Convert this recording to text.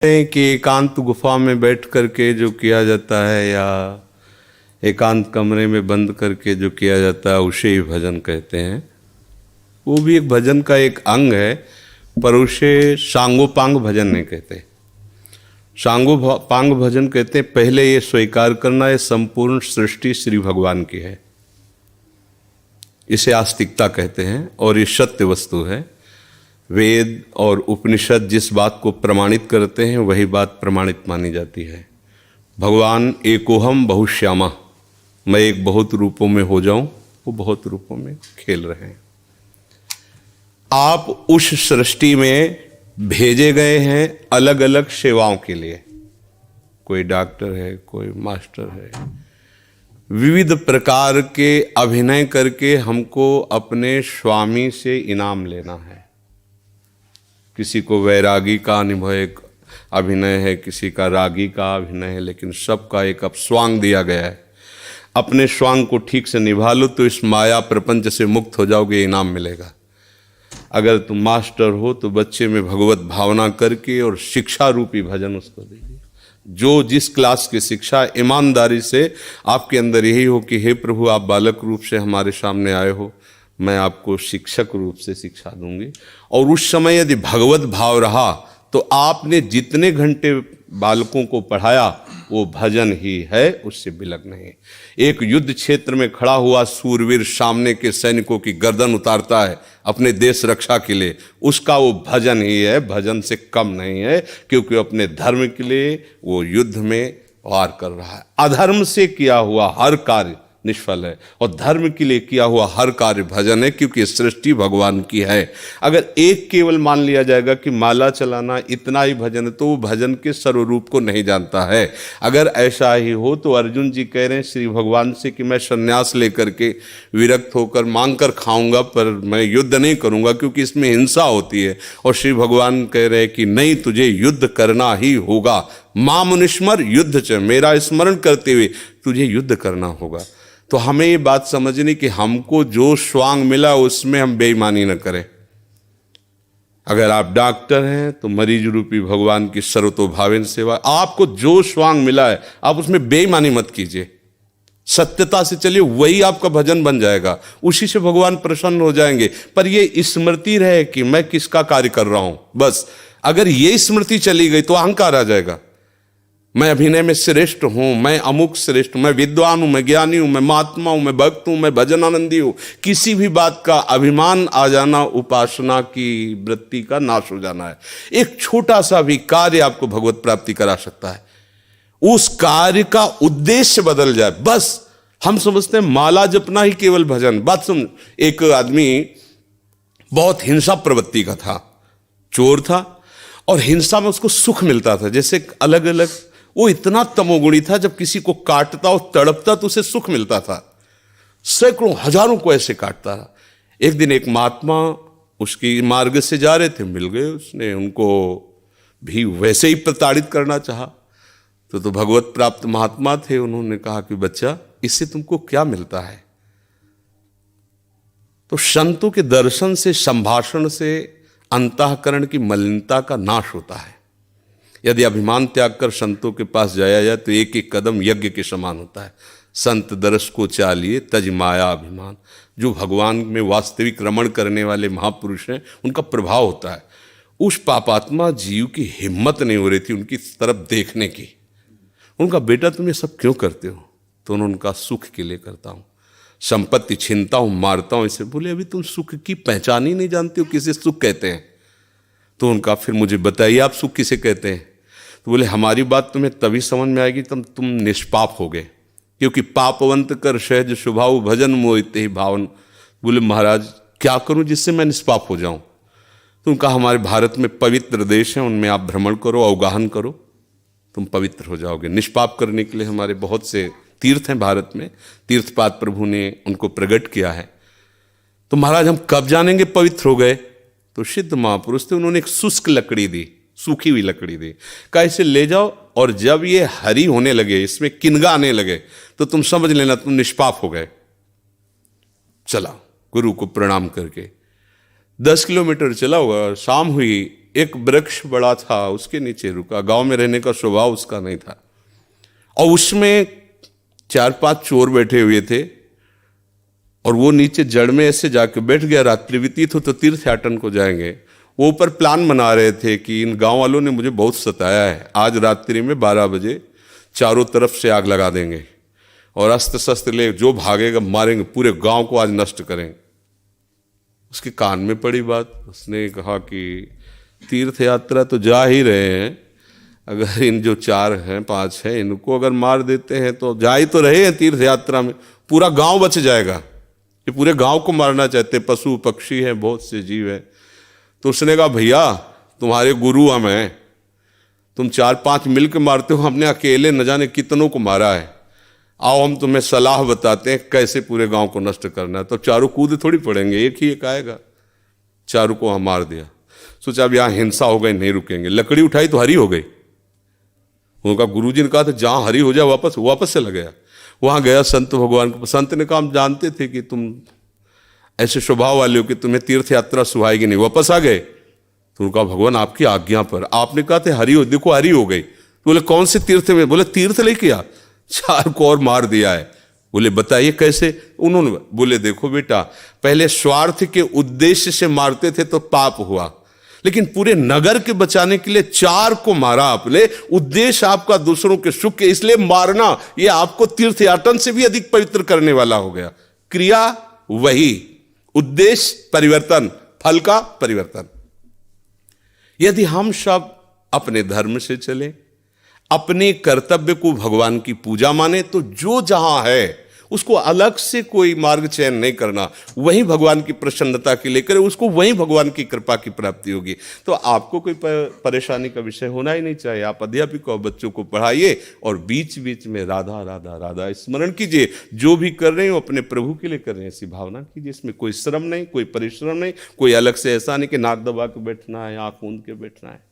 कि एकांत गुफा में बैठ करके जो किया जाता है या एकांत कमरे में बंद करके जो किया जाता है उसे ही भजन कहते हैं। वो भी एक भजन का एक अंग है, पर उसे सांगोपांग भजन नहीं कहते। सांगोपांग भजन कहते हैं पहले ये स्वीकार करना है संपूर्ण सृष्टि श्री भगवान की है, इसे आस्तिकता कहते हैं और ये सत्य वस्तु है। वेद और उपनिषद जिस बात को प्रमाणित करते हैं वही बात प्रमाणित मानी जाती है। भगवान एकोहम बहुश्यामा, मैं एक बहुत रूपों में हो जाऊं, वो बहुत रूपों में खेल रहे हैं। आप उस सृष्टि में भेजे गए हैं अलग अलग सेवाओं के लिए। कोई डॉक्टर है, कोई मास्टर है, विविध प्रकार के अभिनय करके हमको अपने स्वामी से इनाम लेना है। किसी को वैरागी का अनुभव एक अभिनय है, किसी का रागी का अभिनय है, लेकिन सबका एक अब स्वांग दिया गया है। अपने स्वांग को ठीक से निभा लो तो इस माया प्रपंच से मुक्त हो जाओगे, इनाम मिलेगा। अगर तुम मास्टर हो तो बच्चे में भगवत भावना करके और शिक्षा रूपी भजन उसको दीजिए। जो जिस क्लास की शिक्षा ईमानदारी से आपके अंदर यही हो कि हे प्रभु, आप बालक रूप से हमारे सामने आए हो, मैं आपको शिक्षक रूप से शिक्षा दूंगी। और उस समय यदि भगवत भाव रहा तो आपने जितने घंटे बालकों को पढ़ाया वो भजन ही है, उससे बिलग नहीं। एक युद्ध क्षेत्र में खड़ा हुआ सूरवीर सामने के सैनिकों की गर्दन उतारता है अपने देश रक्षा के लिए, उसका वो भजन ही है, भजन से कम नहीं है, क्योंकि अपने धर्म के लिए वो युद्ध में वार कर रहा है। अधर्म से किया हुआ हर कार्य निष्फल है और धर्म के लिए किया हुआ हर कार्य भजन है, क्योंकि सृष्टि भगवान की है। अगर एक केवल मान लिया जाएगा कि माला चलाना इतना ही भजन है तो वो भजन के सर्वरूप को नहीं जानता है। अगर ऐसा ही हो तो अर्जुन जी कह रहे हैं श्री भगवान से कि मैं संन्यास लेकर के विरक्त होकर मांग कर खाऊंगा, पर मैं युद्ध नहीं करूंगा क्योंकि इसमें हिंसा होती है। और श्री भगवान कह रहे हैं कि नहीं, तुझे युद्ध करना ही होगा। मामुनिस्मर युद्ध च, मेरा स्मरण करते हुए तुझे युद्ध करना होगा। तो हमें ये बात समझनी कि हमको जो स्वांग मिला उसमें हम बेईमानी न करें। अगर आप डॉक्टर हैं तो मरीज रूपी भगवान की सर्वतोभावेन सेवा। आपको जो स्वांग मिला है आप उसमें बेईमानी मत कीजिए, सत्यता से चलिए, वही आपका भजन बन जाएगा, उसी से भगवान प्रसन्न हो जाएंगे। पर ये स्मृति रहे कि मैं किसका कार्य कर रहा हूं, बस अगर ये स्मृति चली गई तो अहंकार आ जाएगा। मैं अभिनय में श्रेष्ठ हूं, मैं अमुक श्रेष्ठ हूं, मैं विद्वान हूं, मैं ज्ञानी हूं, मैं महात्मा हूं, मैं भक्त हूं, मैं भजन आनंदी हूं। किसी भी बात का अभिमान आ जाना उपासना की वृत्ति का नाश हो जाना है। एक छोटा सा भी कार्य आपको भगवत प्राप्ति करा सकता है, उस कार्य का उद्देश्य बदल जाए। बस हम समझते हैं माला जपना ही केवल भजन। बात सुन, एक आदमी बहुत हिंसा प्रवृत्ति का था, चोर था, और हिंसा में उसको सुख मिलता था। जैसे अलग अलग, वो इतना तमोगुणी था, जब किसी को काटता और तड़पता तो उसे सुख मिलता था। सैकड़ों हजारों को ऐसे काटता था। एक दिन एक महात्मा उसकी मार्ग से जा रहे थे, मिल गए। उसने उनको भी वैसे ही प्रताड़ित करना चाहा। तो भगवत प्राप्त महात्मा थे, उन्होंने कहा कि बच्चा, इससे तुमको क्या मिलता है? तो संतों के दर्शन से, संभाषण से अंतःकरण की मलिनता का नाश होता है। यदि अभिमान त्याग कर संतों के पास जाया जाए तो एक एक कदम यज्ञ के समान होता है। संत दरस को चालिए तज माया अभिमान। जो भगवान में वास्तविक रमण करने वाले महापुरुष हैं, उनका प्रभाव होता है। उस पापात्मा जीव की हिम्मत नहीं हो रही थी उनकी तरफ देखने की। उनका बेटा तुम ये सब क्यों करते हो? तो उन्होंने कहा सुख के लिए करता हूँ, संपत्ति छीनता हूँ, मारता हूँ। इसे बोले अभी तुम सुख की पहचान ही नहीं जानते हो, किसे सुख कहते हैं? तो उनका फिर मुझे बताइए आप सुख किसे कहते हैं? तो बोले हमारी बात तुम्हें तभी समझ में आएगी तब तुम निष्पाप हो गए, क्योंकि पापवंत कर सहज स्वभाव भजन मोहिते ही भावन। बोले महाराज क्या करूं जिससे मैं निष्पाप हो जाऊं? तो उनका हमारे भारत में पवित्र देश है, उनमें आप भ्रमण करो, अवगाहन करो, तुम पवित्र हो जाओगे। निष्पाप करने के लिए हमारे बहुत से तीर्थ हैं भारत में, तीर्थपाद प्रभु ने उनको प्रकट किया है। तो महाराज हम कब जानेंगे पवित्र हो गए? तो सिद्ध महापुरुष थे, उन्होंने एक शुष्क लकड़ी दी, सूखी हुई लकड़ी दी, कहा इसे ले जाओ, और जब ये हरी होने लगे, इसमें किनगा आने लगे, तो तुम समझ लेना तुम निष्पाप हो गए। चला गुरु को प्रणाम करके 10 किलोमीटर चला होगा, शाम हुई, एक वृक्ष बड़ा था, उसके नीचे रुका। गांव में रहने का स्वभाव उसका नहीं था, और उसमें 4-5 चोर बैठे हुए थे, और वो नीचे जड़ में ऐसे जाके बैठ गया। रात्रि व्यतीत हो तो तीर्थयाटन को जाएंगे। वो ऊपर प्लान बना रहे थे कि इन गांव वालों ने मुझे बहुत सताया है, आज रात्रि में 12 बजे चारों तरफ से आग लगा देंगे और अस्त्र शस्त्र ले जो भागेगा मारेंगे, पूरे गांव को आज नष्ट करेंगे। उसके कान में पड़ी बात, उसने कहा कि तीर्थ यात्रा तो जा ही रहे हैं, अगर इन जो 4 हैं 5 हैं इनको अगर मार देते हैं तो जा ही तो रहे हैं तीर्थ यात्रा में, पूरा गांव बच जाएगा। ये पूरे गांव को मारना चाहते, पशु पक्षी हैं, बहुत से जीव हैं। तो उसने कहा भैया तुम्हारे गुरु हम हैं, तुम 4-5 मिलकर मारते हो, हमने अकेले न जाने कितनों को मारा है, आओ हम तुम्हें सलाह बताते हैं कैसे पूरे गांव को नष्ट करना है। तो चारों कूद थोड़ी पड़ेंगे, एक ही एक आएगा। चारों को हम मार दिया। सोचा अब यहाँ हिंसा हो गई, नहीं रुकेंगे। लकड़ी उठाई तो हरी हो गई। उनका गुरुजी ने कहा था जहाँ हरी हो जाए वापस चला गया। वहाँ गया संत भगवान को। संत ने कहा हम जानते थे कि तुम ऐसे स्वभाव वाले हो कि तुम्हें तीर्थ यात्रा सुहाएगी नहीं, वापस आ गए। तो उनका भगवान आपकी आज्ञा पर, आपने कहा था हरी हो, देखो हरी हो गई। तो बोले कौन से तीर्थ में? बोले तीर्थ लेके आ, 4 को और मार दिया है। बोले बताइए कैसे? उन्होंने बोले देखो बेटा, पहले स्वार्थ के उद्देश्य से मारते थे तो पाप हुआ, लेकिन पूरे नगर के बचाने के लिए 4 को मारा आपने। उद्देश्य आपका दूसरों के सुख के, इसलिए मारना ये आपको तीर्थयाटन से भी अधिक पवित्र करने वाला हो गया। क्रिया वही, उद्देश्य परिवर्तन, फल का परिवर्तन। यदि हम सब अपने धर्म से चले, अपने कर्तव्य को भगवान की पूजा माने, तो जो जहां है उसको अलग से कोई मार्ग चयन नहीं करना, वही भगवान की प्रसन्नता के लिए करे, उसको वही भगवान की कृपा की प्राप्ति होगी। तो आपको कोई परेशानी का विषय होना ही नहीं चाहिए। आप अध्यापक और बच्चों को पढ़ाइए और बीच बीच में राधा राधा राधा स्मरण कीजिए। जो भी कर रहे हो अपने प्रभु के लिए कर रहे हैं, ऐसी भावना कीजिए। इसमें कोई श्रम नहीं, कोई परिश्रम नहीं, कोई अलग से ऐसा नहीं कि नाक दबा के बैठना है, आंख मूंद के बैठना है।